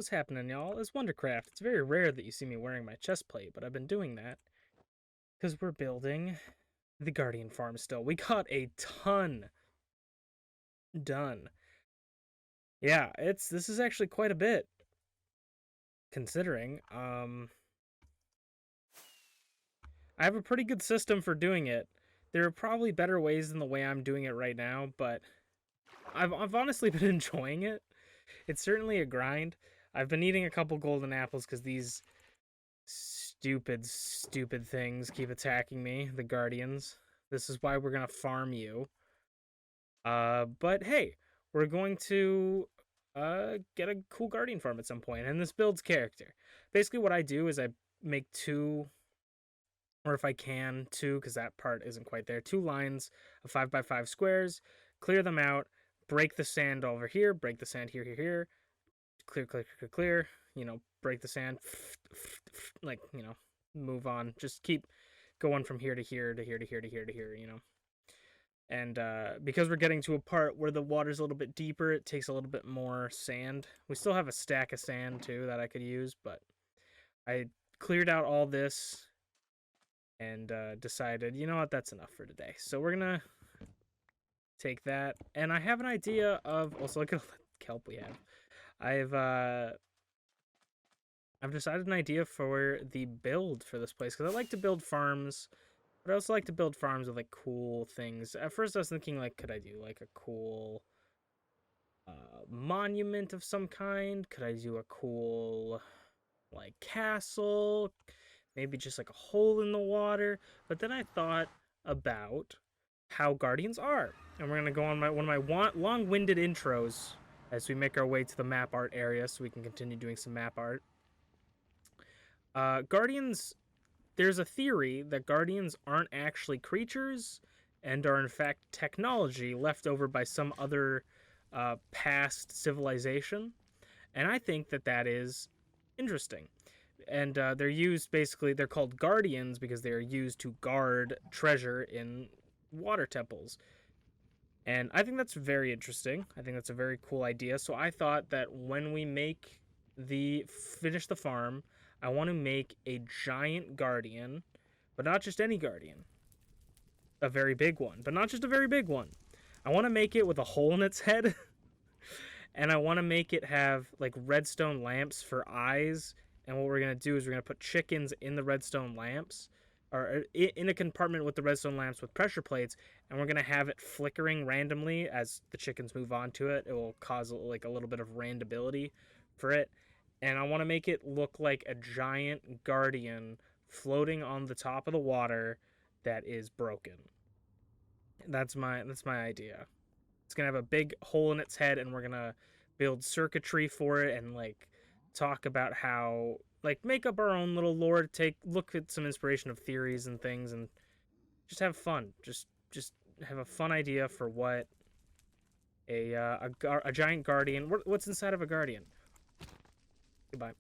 What's happening, y'all? It's WonderCraft. It's very rare that you see me wearing my chest plate, but I've been doing that because we're building the Guardian farm still. We got a ton done. Yeah, this is actually quite a bit considering. I have a pretty good system for doing it. There are probably better ways than the way I'm doing it right now, but I've honestly been enjoying it. It's certainly a grind. I've been eating a couple golden apples because these stupid things keep attacking me, the Guardians. This is why we're gonna farm you. But hey, we're going to get a cool Guardian farm at some point, and this builds character. Basically, what I do is I make two, or if I can, two, because that part isn't quite there, two lines of 5x5 squares, clear them out, break the sand over here, break the sand here, clear, break the sand, like, move on. Just keep going from here to here to here to here to here to here, And because we're getting to a part where the water's a little bit deeper, it takes a little bit more sand. We still have a stack of sand, too, that I could use, but I cleared out all this and decided, you know what, that's enough for today. So we're going to take that, and I have an idea of, also look at all the kelp we have. I've decided an idea for the build for this place, because I like to build farms, but I also like to build farms with, like, cool things. At first I was thinking, like, could I do, like, a cool monument of some kind? Could I do a cool, like, castle? Maybe just, like, a hole in the water? But then I thought about how Guardians are. And we're going to go on one of my long-winded intros as we make our way to the map art area so we can continue doing some map art. Guardians, there's a theory that Guardians aren't actually creatures and are in fact technology left over by some other past civilization. And I think that that is interesting. And they're used, basically, they're called Guardians because they're used to guard treasure in water temples. And I think that's very interesting. I think that's a very cool idea. So I thought that when we finish the farm, I want to make a giant guardian, but not just any guardian. A very big one, but not just a very big one. I want to make it with a hole in its head. And I want to make it have, like, redstone lamps for eyes. And what we're going to do is we're going to put chickens in the redstone lamps, or in a compartment with the redstone lamps with pressure plates, and we're going to have it flickering randomly as the chickens move on to it. It will cause, like, a little bit of randomability for it. And I want to make it look like a giant guardian floating on the top of the water that is broken. That's my idea. It's gonna have a big hole in its head, and we're gonna build circuitry for it, and, like, talk about how, like, make up our own little lore. Look at some inspiration of theories and things, and just have fun. Just have a fun idea for what a giant guardian. What's inside of a guardian? Goodbye.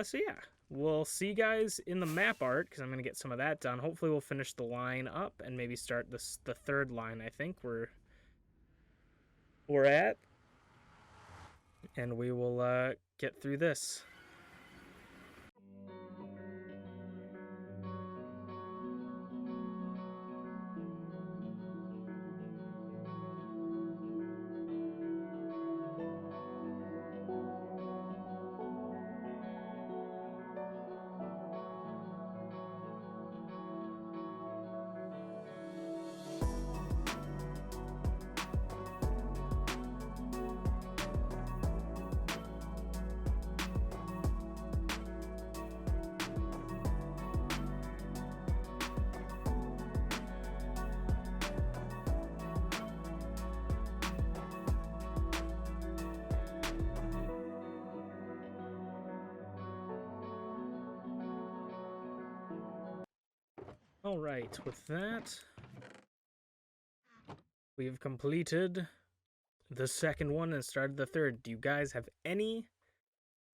So yeah, we'll see you guys in the map art, because I'm going to get some of that done. Hopefully we'll finish the line up and maybe start the third line, I think we're at. And we will get through this. Alright, with that, we have completed the second one and started the third. Do you guys have any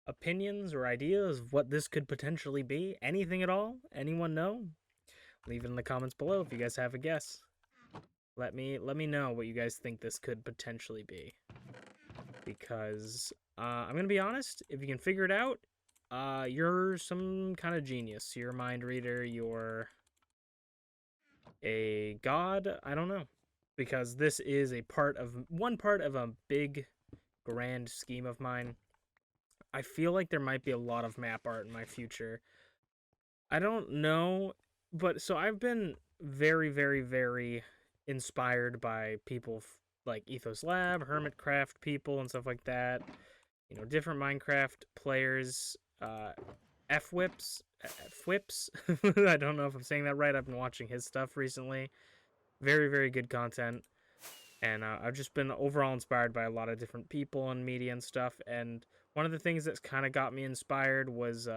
opinions or ideas of what this could potentially be? Anything at all? Anyone know? Leave it in the comments below if you guys have a guess. Let me know what you guys think this could potentially be, because I'm gonna be honest. If you can figure it out, you're some kind of genius. You're a mind reader. You're a god. I don't know, because this is a part of a big, grand scheme of mine. I feel like there might be a lot of map art in my future. I don't know, but so I've been very, very, very inspired by people like Ethos Lab, Hermitcraft people, and stuff like that. You know, different Minecraft players, F Whips, F Whips. I don't know if I'm saying that right. I've been watching his stuff recently. Very, very good content. And I've just been overall inspired by a lot of different people and media and stuff. And one of the things that's kind of got me inspired was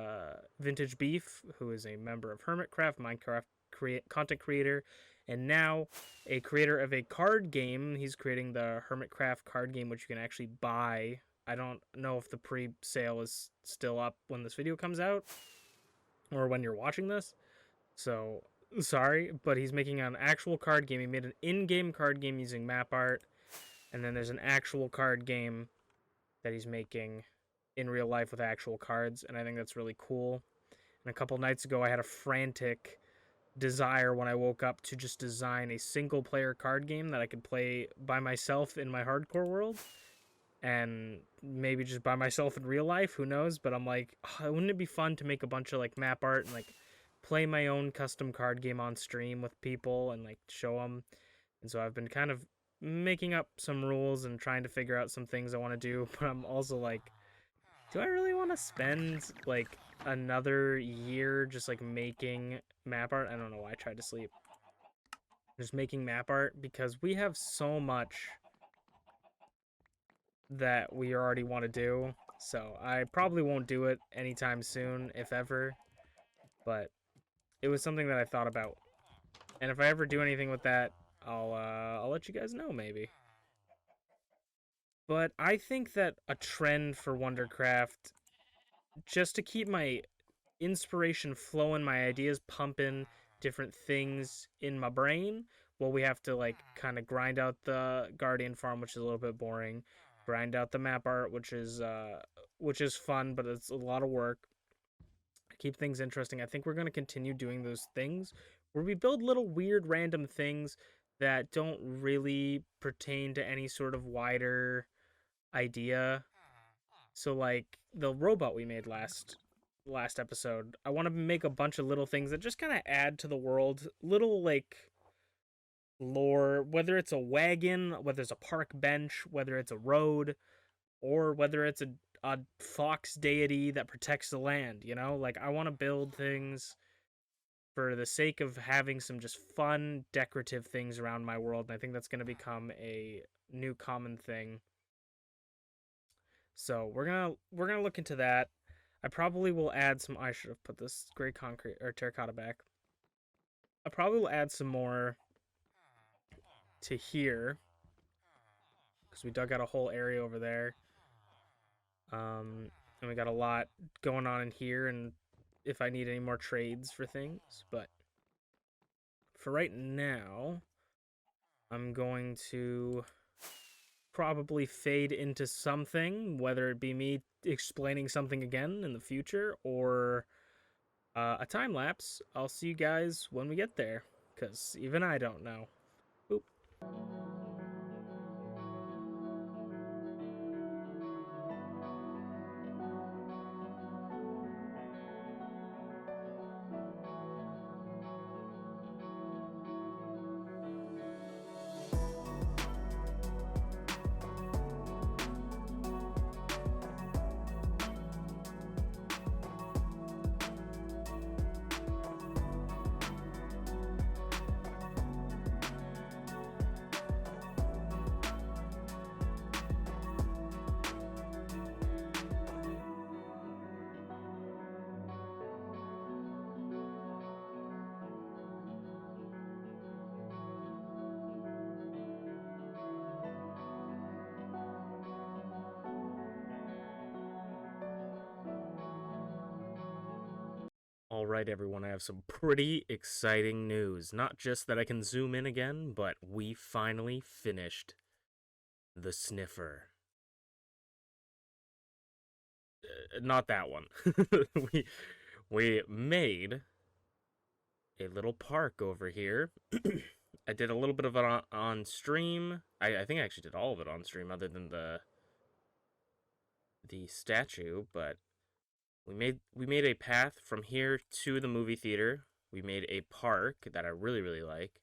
Vintage Beef, who is a member of Hermitcraft, Minecraft content creator, and now a creator of a card game. He's creating the Hermitcraft card game, which you can actually buy. I don't know if the pre-sale is still up when this video comes out or when you're watching this. So sorry, but he's making an actual card game. He made an in-game card game using map art, and then there's an actual card game that he's making in real life with actual cards, and I think that's really cool. And a couple nights ago, I had a frantic desire when I woke up to just design a single-player card game that I could play by myself in my hardcore world, and maybe just by myself in real life. Who knows? But I'm like, oh, wouldn't it be fun to make a bunch of like map art and like play my own custom card game on stream with people and like show them. And so I've been kind of making up some rules and trying to figure out some things I want to do, but I'm also like, do I really want to spend like another year just like making map art? I don't know why I tried to sleep. Just making map art because we have so much that we already want to do. So I probably won't do it anytime soon, if ever. But it was something that I thought about, and if I ever do anything with that, I'll let you guys know maybe. But I think that a trend for WonderCraft, just to keep my inspiration flowing, my ideas pumping, different things in my brain, well, we have to like kind of grind out the Guardian farm, which is a little bit boring. Grind out the map art, which is fun, but it's a lot of work. Keep things interesting. I think we're going to continue doing those things where we build little weird random things that don't really pertain to any sort of wider idea. So like the robot we made last episode, I want to make a bunch of little things that just kind of add to the world, little like lore, whether it's a wagon, whether it's a park bench, whether it's a road, or whether it's a fox deity that protects the land, you know? Like I want to build things for the sake of having some just fun decorative things around my world, and I think that's going to become a new common thing. So we're gonna look into that. I probably will add some. I should have put this gray concrete or terracotta back. I probably will add some more to here because we dug out a whole area over there. And we got a lot going on in here, and if I need any more trades for things, but for right now, I'm going to probably fade into something, whether it be me explaining something again in the future or a time lapse. I'll see you guys when we get there, because even I don't know. Boop. All right, everyone, I have some pretty exciting news. Not just that I can zoom in again, but we finally finished the sniffer. not that one. we we made a little park over here. I did a little bit of it on stream. I think I actually did all of it on stream, other than the statue. But we made a path from here to the movie theater. We made a park that I really really like.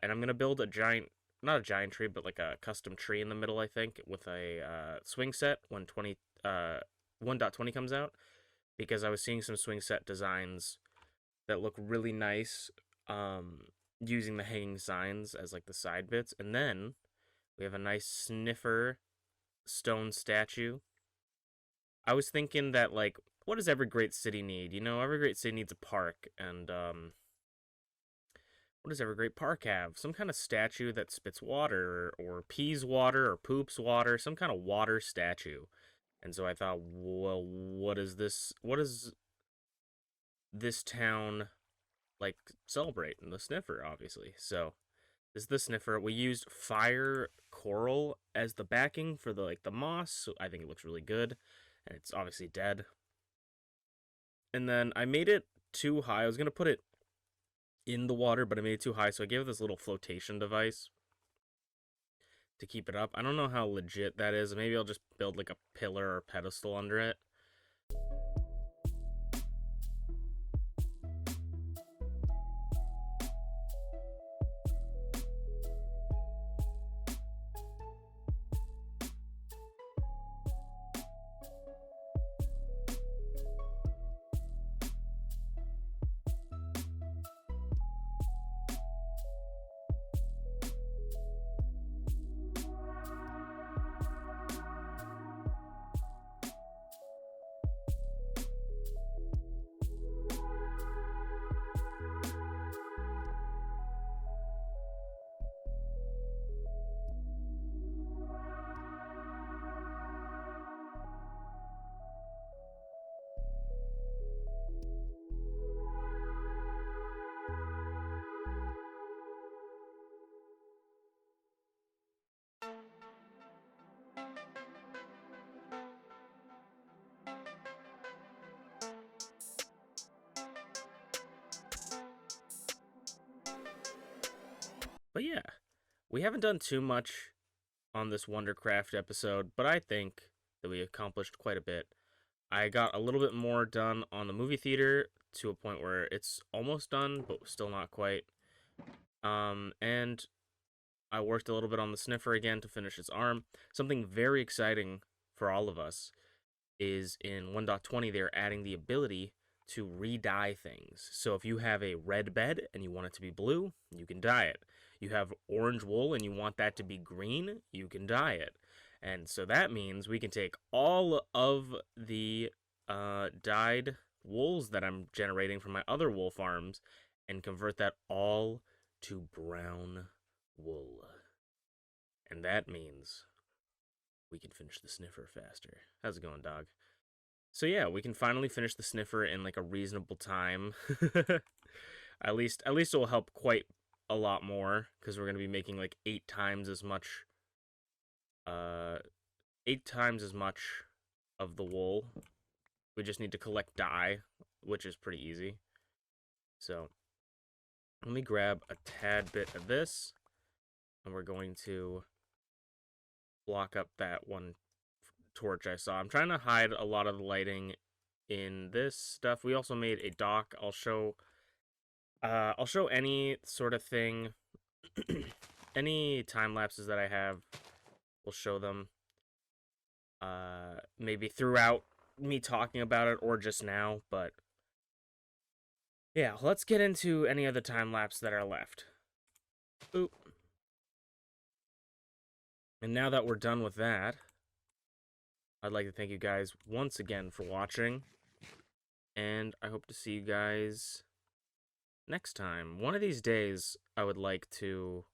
And I'm gonna build a giant, not a giant tree, but like a custom tree in the middle. I think with a swing set when 1.20 comes out, because I was seeing some swing set designs that look really nice, using the hanging signs as like the side bits, and then we have a nice sniffer stone statue. I was thinking that, like, what does every great city need? You know, every great city needs a park, and what does every great park have? Some kind of statue that spits water, or pees water, or poops water, some kind of water statue. And so I thought, well, what is this? What does this town like celebrate? And the sniffer, obviously. So this is the sniffer. We used fire coral as the backing for the moss. So I think it looks really good, and it's obviously dead. And then I made it too high. I was gonna put it in the water, but I made it too high, so I gave it this little flotation device to keep it up. I don't know how legit that is. Maybe I'll just build like a pillar or pedestal under it. But yeah, we haven't done too much on this WonderCraft episode, but I think that we accomplished quite a bit. I got a little bit more done on the movie theater to a point where it's almost done, but still not quite. And I worked a little bit on the sniffer again to finish its arm. Something very exciting for all of us is in 1.20 they're adding the ability to re-dye things. So if you have a red bed and you want it to be blue, you can dye it. You have orange wool and you want that to be green, you can dye it. And so that means we can take all of the dyed wools that I'm generating from my other wool farms and convert that all to brown wool. And that means we can finish the sniffer faster. How's it going, dog? So yeah, we can finally finish the sniffer in like a reasonable time. At least it will help quite a lot more because we're gonna be making like 8 times as much, uh, 8 times as much of the wool. We just need to collect dye, which is pretty easy. So let me grab a tad bit of this, and we're going to block up that one torch I saw. I'm trying to hide a lot of the lighting in this stuff. We also made a dock. I'll show any sort of thing, any time lapses that I have. We'll show them. Maybe throughout me talking about it or just now, but yeah, let's get into any of the time lapse that are left. Oop. And now that we're done with that, I'd like to thank you guys once again for watching, and I hope to see you guys next time. One of these days, I would like to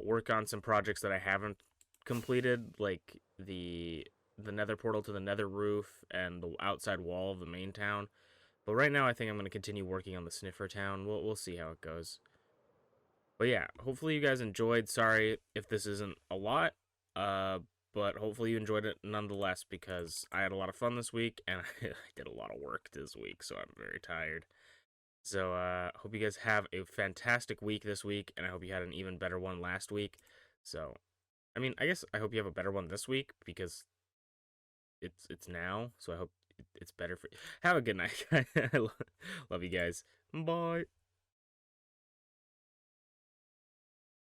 work on some projects that I haven't completed, like the nether portal to the nether roof and the outside wall of the main town. But right now, I think I'm going to continue working on the sniffer town. We'll see how it goes. But yeah, hopefully you guys enjoyed. Sorry if this isn't a lot, uh, but hopefully you enjoyed it nonetheless because I had a lot of fun this week and I did a lot of work this week, so I'm very tired. So, hope you guys have a fantastic week this week, and I hope you had an even better one last week. So, I mean, I guess I hope you have a better one this week because it's now. So I hope it's better for you. Have a good night. I love you guys. Bye.